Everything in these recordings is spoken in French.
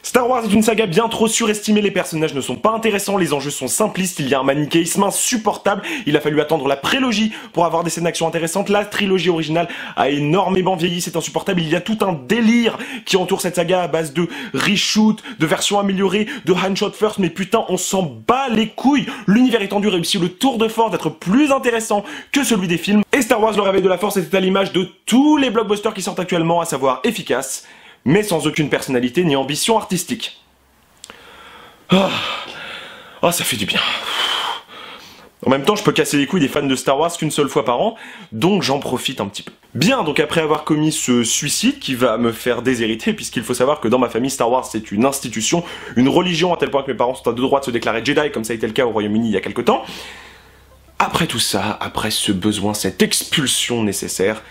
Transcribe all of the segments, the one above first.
Star Wars est une saga bien trop surestimée, les personnages ne sont pas intéressants, les enjeux sont simplistes, il y a un manichéisme insupportable, il a fallu attendre la prélogie pour avoir des scènes d'action intéressantes, la trilogie originale a énormément vieilli, c'est insupportable, il y a tout un délire qui entoure cette saga à base de reshoot, de versions améliorées, de handshot first, mais putain on s'en bat les couilles, l'univers étendu réussit le tour de force d'être plus intéressant que celui des films, et Star Wars le réveil de la force était à l'image de tous les blockbusters qui sortent actuellement, à savoir efficace, mais sans aucune personnalité ni ambition artistique. Ah, ça fait du bien. En même temps, je peux casser les couilles des fans de Star Wars qu'une seule fois par an, donc j'en profite un petit peu. Bien, donc après avoir commis ce suicide qui va me faire déshériter, puisqu'il faut savoir que dans ma famille, Star Wars c'est une institution, une religion, à tel point que mes parents sont à deux droits de se déclarer Jedi, comme ça a été le cas au Royaume-Uni il y a quelque temps. Après tout ça, après ce besoin, cette expulsion nécessaire,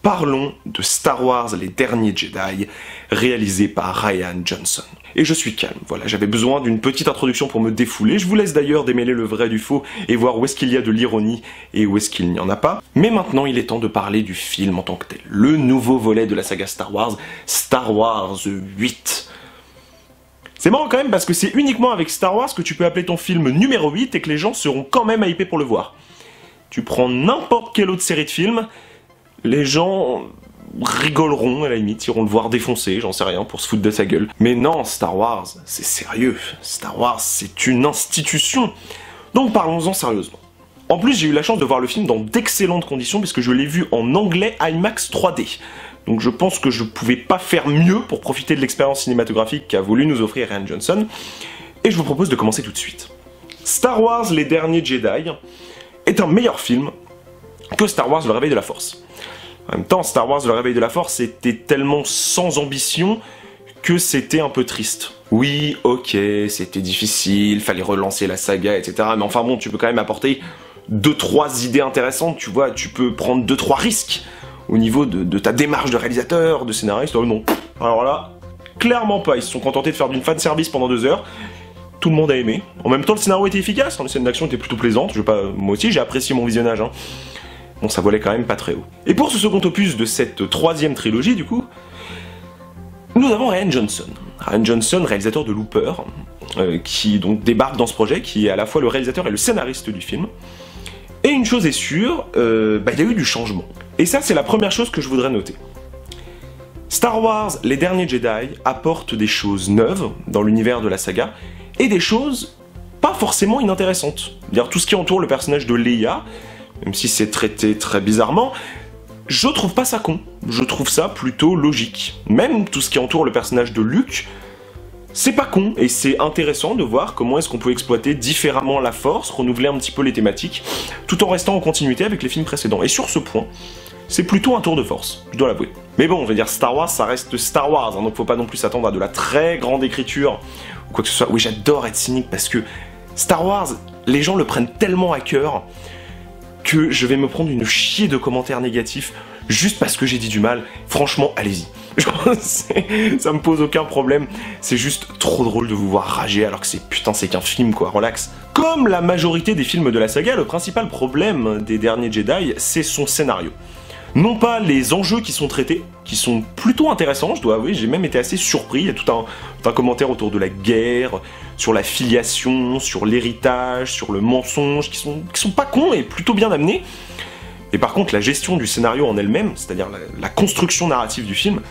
parlons de Star Wars Les Derniers Jedi, réalisé par Rian Johnson. Et je suis calme, voilà, j'avais besoin d'une petite introduction pour me défouler, je vous laisse d'ailleurs démêler le vrai du faux et voir où est-ce qu'il y a de l'ironie et où est-ce qu'il n'y en a pas. Mais maintenant il est temps de parler du film en tant que tel, le nouveau volet de la saga Star Wars 8. C'est marrant quand même parce que c'est uniquement avec Star Wars que tu peux appeler ton film numéro 8 et que les gens seront quand même hypés pour le voir. Tu prends n'importe quelle autre série de films, les gens rigoleront à la limite, iront le voir défoncer, j'en sais rien, pour se foutre de sa gueule. Mais non, Star Wars, c'est sérieux. Star Wars, c'est une institution. Donc parlons-en sérieusement. En plus, j'ai eu la chance de voir le film dans d'excellentes conditions, puisque je l'ai vu en anglais IMAX 3D. Donc je pense que je pouvais pas faire mieux pour profiter de l'expérience cinématographique qu'a voulu nous offrir Rian Johnson. Et je vous propose de commencer tout de suite. Star Wars Les Derniers Jedi est un meilleur film que Star Wars Le Réveil de la Force. En même temps, Star Wars Le Réveil de la Force était tellement sans ambition que c'était un peu triste. Oui, ok, c'était difficile, fallait relancer la saga, etc. Mais enfin bon, tu peux quand même apporter 2-3 idées intéressantes, tu vois, tu peux prendre 2-3 risques au niveau de ta démarche de réalisateur, de scénariste. Oh non, alors là, clairement pas, ils se sont contentés de faire d'une fanservice pendant 2 heures. Tout le monde a aimé. En même temps, le scénario était efficace, les scènes d'action étaient plutôt plaisantes, moi aussi j'ai apprécié mon visionnage, hein. Bon, ça volait quand même pas très haut. Et pour ce second opus de cette troisième trilogie, du coup, nous avons Rian Johnson. Rian Johnson, réalisateur de Looper, qui donc débarque dans ce projet, qui est à la fois le réalisateur et le scénariste du film. Et une chose est sûre, il y a eu du changement. Et ça, c'est la première chose que je voudrais noter. Star Wars, Les Derniers Jedi, apporte des choses neuves dans l'univers de la saga, et des choses pas forcément inintéressantes. C'est-à-dire tout ce qui entoure le personnage de Leia, même si c'est traité très bizarrement, je trouve pas ça con. Je trouve ça plutôt logique. Même tout ce qui entoure le personnage de Luke, c'est pas con, et c'est intéressant de voir comment est-ce qu'on peut exploiter différemment la Force, renouveler un petit peu les thématiques, tout en restant en continuité avec les films précédents. Et sur ce point, c'est plutôt un tour de force, je dois l'avouer. Mais bon, on va dire Star Wars, ça reste Star Wars, hein, donc faut pas non plus s'attendre à de la très grande écriture, ou quoi que ce soit. Oui, j'adore être cynique, parce que Star Wars, les gens le prennent tellement à cœur, que je vais me prendre une chier de commentaires négatifs juste parce que j'ai dit du mal. Franchement, allez-y. Ça me pose aucun problème. C'est juste trop drôle de vous voir rager alors que c'est qu'un film quoi, relax. Comme la majorité des films de la saga, le principal problème des Derniers Jedi, c'est son scénario. Non pas les enjeux qui sont traités, qui sont plutôt intéressants, je dois avouer, j'ai même été assez surpris, il y a tout un commentaire autour de la guerre, sur la filiation, sur l'héritage, sur le mensonge, qui sont pas cons et plutôt bien amenés. Et par contre, la gestion du scénario en elle-même, c'est-à-dire la construction narrative du film,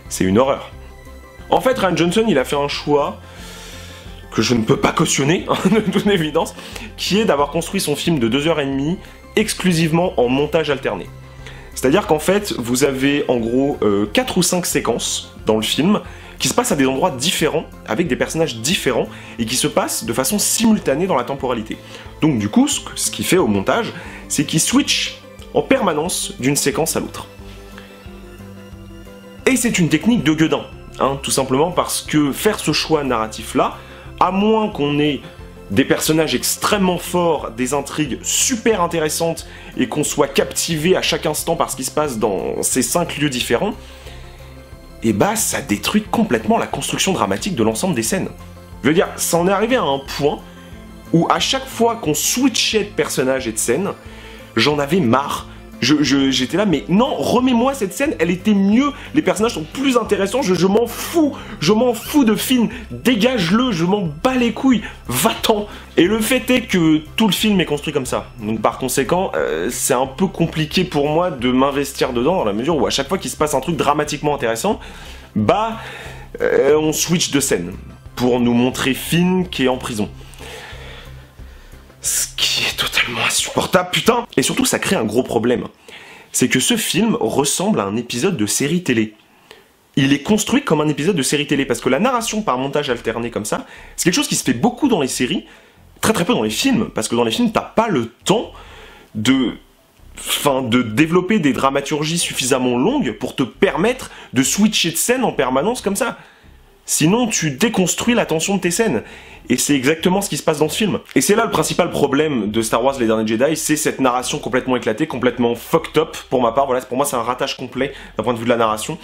c'est une horreur. En fait, Rian Johnson, il a fait un choix que je ne peux pas cautionner, de toute évidence, qui est d'avoir construit son film de 2h30 exclusivement en montage alterné. C'est-à-dire qu'en fait, vous avez en gros 4 ou 5 séquences dans le film qui se passent à des endroits différents, avec des personnages différents, et qui se passent de façon simultanée dans la temporalité. Donc du coup, ce qu'il fait au montage, c'est qu'il switch en permanence d'une séquence à l'autre. Et c'est une technique de gueudin, hein, tout simplement parce que faire ce choix narratif-là, à moins qu'on ait des personnages extrêmement forts, des intrigues super intéressantes, et qu'on soit captivé à chaque instant par ce qui se passe dans ces 5 lieux différents, et bah ça détruit complètement la construction dramatique de l'ensemble des scènes. Je veux dire, ça en est arrivé à un point où à chaque fois qu'on switchait de personnages et de scènes, j'en avais marre J'étais là, mais non, remets-moi cette scène, elle était mieux, les personnages sont plus intéressants, je m'en fous de Finn, dégage-le, je m'en bats les couilles, va-t'en. Et le fait est que tout le film est construit comme ça, donc par conséquent, c'est un peu compliqué pour moi de m'investir dedans, dans la mesure où à chaque fois qu'il se passe un truc dramatiquement intéressant, bah, on switch de scène, pour nous montrer Finn qui est en prison. Ce qui est totalement insupportable, putain. Et surtout, ça crée un gros problème. C'est que ce film ressemble à un épisode de série télé. Il est construit comme un épisode de série télé, parce que la narration par montage alterné comme ça, c'est quelque chose qui se fait beaucoup dans les séries, très peu dans les films, parce que dans les films, t'as pas le temps de développer des dramaturgies suffisamment longues pour te permettre de switcher de scène en permanence comme ça. Sinon, tu déconstruis la tension de tes scènes. Et c'est exactement ce qui se passe dans ce film. Et c'est là le principal problème de Star Wars Les Derniers Jedi, c'est cette narration complètement éclatée, complètement fucked up, pour ma part. Voilà, pour moi, c'est un ratage complet d'un point de vue de la narration.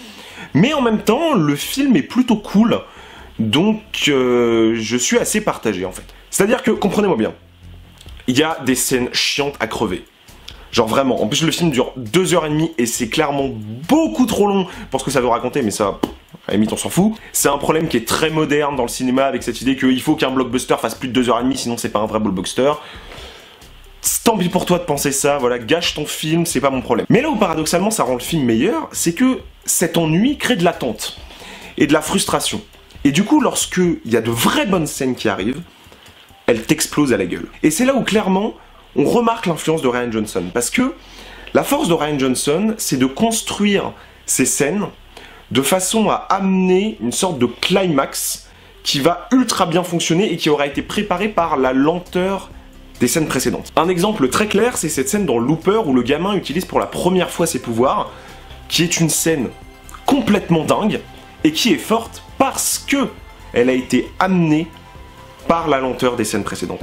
Mais en même temps, le film est plutôt cool, donc je suis assez partagé, en fait. C'est-à-dire que, comprenez-moi bien, il y a des scènes chiantes à crever. Genre vraiment, en plus le film dure 2h30 et c'est clairement beaucoup trop long pour ce que ça veut raconter, mais ça, à la limite on s'en fout. C'est un problème qui est très moderne dans le cinéma avec cette idée qu'il faut qu'un blockbuster fasse plus de 2h30 sinon c'est pas un vrai blockbuster. Tant pis pour toi de penser ça, voilà, gâche ton film, c'est pas mon problème. Mais là où paradoxalement ça rend le film meilleur, c'est que cet ennui crée de l'attente et de la frustration. Et du coup, lorsque il y a de vraies bonnes scènes qui arrivent, elles t'explosent à la gueule. Et c'est là où clairement on remarque l'influence de Rian Johnson, parce que la force de Rian Johnson, c'est de construire ces scènes de façon à amener une sorte de climax qui va ultra bien fonctionner et qui aura été préparé par la lenteur des scènes précédentes. Un exemple très clair, c'est cette scène dans Looper où le gamin utilise pour la première fois ses pouvoirs, qui est une scène complètement dingue et qui est forte parce que elle a été amenée par la lenteur des scènes précédentes.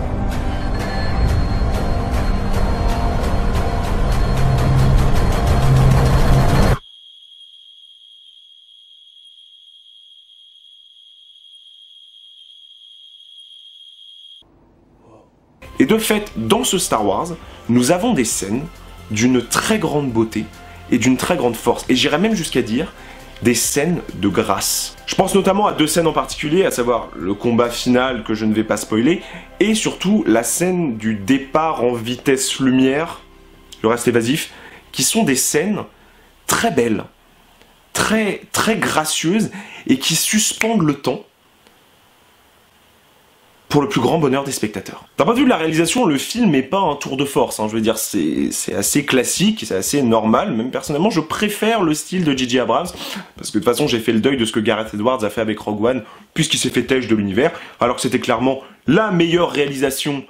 Et de fait, dans ce Star Wars, nous avons des scènes d'une très grande beauté et d'une très grande force. Et j'irais même jusqu'à dire des scènes de grâce. Je pense notamment à deux scènes en particulier, à savoir le combat final que je ne vais pas spoiler, et surtout la scène du départ en vitesse lumière, je reste évasif, qui sont des scènes très belles, très gracieuses, et qui suspendent le temps, pour le plus grand bonheur des spectateurs. D'un point de vue de la réalisation, le film n'est pas un tour de force, hein. Je veux dire, c'est assez classique, c'est assez normal, même personnellement je préfère le style de J.J. Abrams, parce que de toute façon j'ai fait le deuil de ce que Gareth Edwards a fait avec Rogue One, puisqu'il s'est fait têche de l'univers, alors que c'était clairement la meilleure réalisation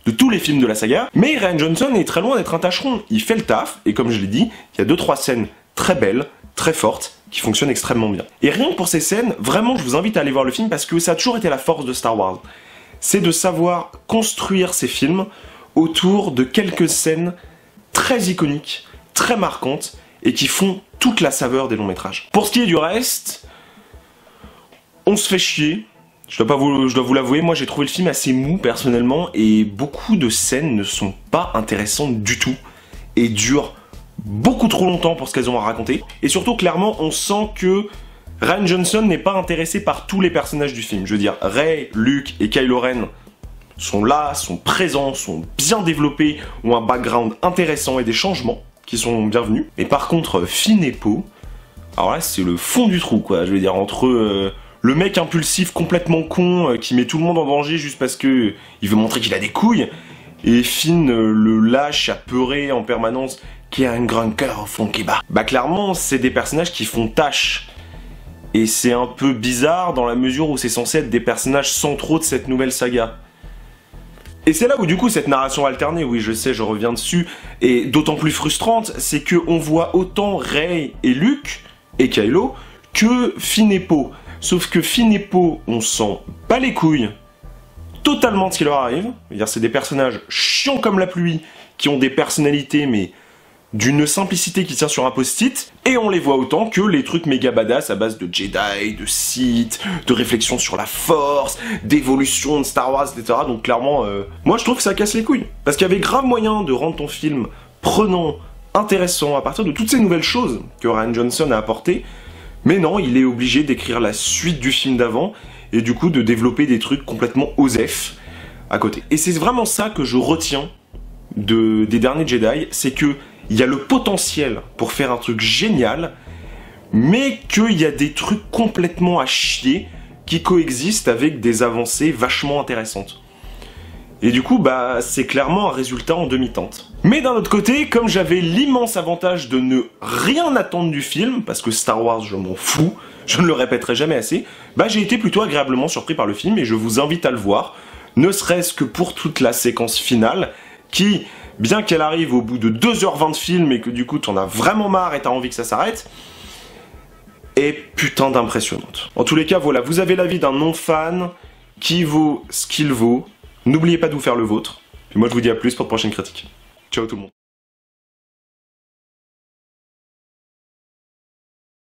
de tous les films de la saga, mais Rian Johnson est très loin d'être un tâcheron, il fait le taf, et comme je l'ai dit, il y a 2-3 scènes très belles, très fortes, qui fonctionnent extrêmement bien. Et rien que pour ces scènes, vraiment je vous invite à aller voir le film, parce que ça a toujours été la force de Star Wars. C'est de savoir construire ces films autour de quelques scènes très iconiques, très marquantes, et qui font toute la saveur des longs métrages. Pour ce qui est du reste, on se fait chier, je dois vous l'avouer, moi j'ai trouvé le film assez mou personnellement, et beaucoup de scènes ne sont pas intéressantes du tout, et durent beaucoup trop longtemps pour ce qu'elles ont à raconter, et surtout clairement on sent que Rian Johnson n'est pas intéressé par tous les personnages du film. Je veux dire, Rey, Luke et Kylo Ren sont là, sont présents, sont bien développés, ont un background intéressant et des changements qui sont bienvenus. Mais par contre, Finn et Poe, alors là c'est le fond du trou quoi. Je veux dire, entre le mec impulsif complètement con qui met tout le monde en danger juste parce que il veut montrer qu'il a des couilles, et Finn le lâche apeuré en permanence qui a un grand cœur au fond qui bat. Bah clairement, c'est des personnages qui font tâche. Et c'est un peu bizarre dans la mesure où c'est censé être des personnages centraux de cette nouvelle saga. Et c'est là où du coup cette narration alternée, oui je sais, je reviens dessus, est d'autant plus frustrante, c'est qu'on voit autant Rey et Luke, et Kylo, que Finn et Poe. Sauf que Finn et Poe, on s'en bat les couilles totalement de ce qui leur arrive. C'est des personnages chiants comme la pluie, qui ont des personnalités mais d'une simplicité qui tient sur un post-it, et on les voit autant que les trucs méga badass à base de Jedi, de Sith, de réflexion sur la force, d'évolution de Star Wars, etc. Donc clairement, moi je trouve que ça casse les couilles. Parce qu'il y avait grave moyen de rendre ton film prenant, intéressant à partir de toutes ces nouvelles choses que Rian Johnson a apportées. Mais non, il est obligé d'écrire la suite du film d'avant et du coup de développer des trucs complètement osef à côté. Et c'est vraiment ça que je retiens des derniers Jedi, c'est que il y a le potentiel pour faire un truc génial, mais qu'il y a des trucs complètement à chier qui coexistent avec des avancées vachement intéressantes. Et du coup, bah, c'est clairement un résultat en demi-teinte. Mais d'un autre côté, comme j'avais l'immense avantage de ne rien attendre du film, parce que Star Wars, je m'en fous, je ne le répéterai jamais assez, bah j'ai été plutôt agréablement surpris par le film et je vous invite à le voir, ne serait-ce que pour toute la séquence finale, qui, bien qu'elle arrive au bout de 2h20 de film et que du coup t'en as vraiment marre et t'as envie que ça s'arrête, est putain d'impressionnante. En tous les cas, voilà, vous avez l'avis d'un non-fan qui vaut ce qu'il vaut. N'oubliez pas de vous faire le vôtre. Et moi je vous dis à plus pour de prochaines critiques. Ciao tout le monde.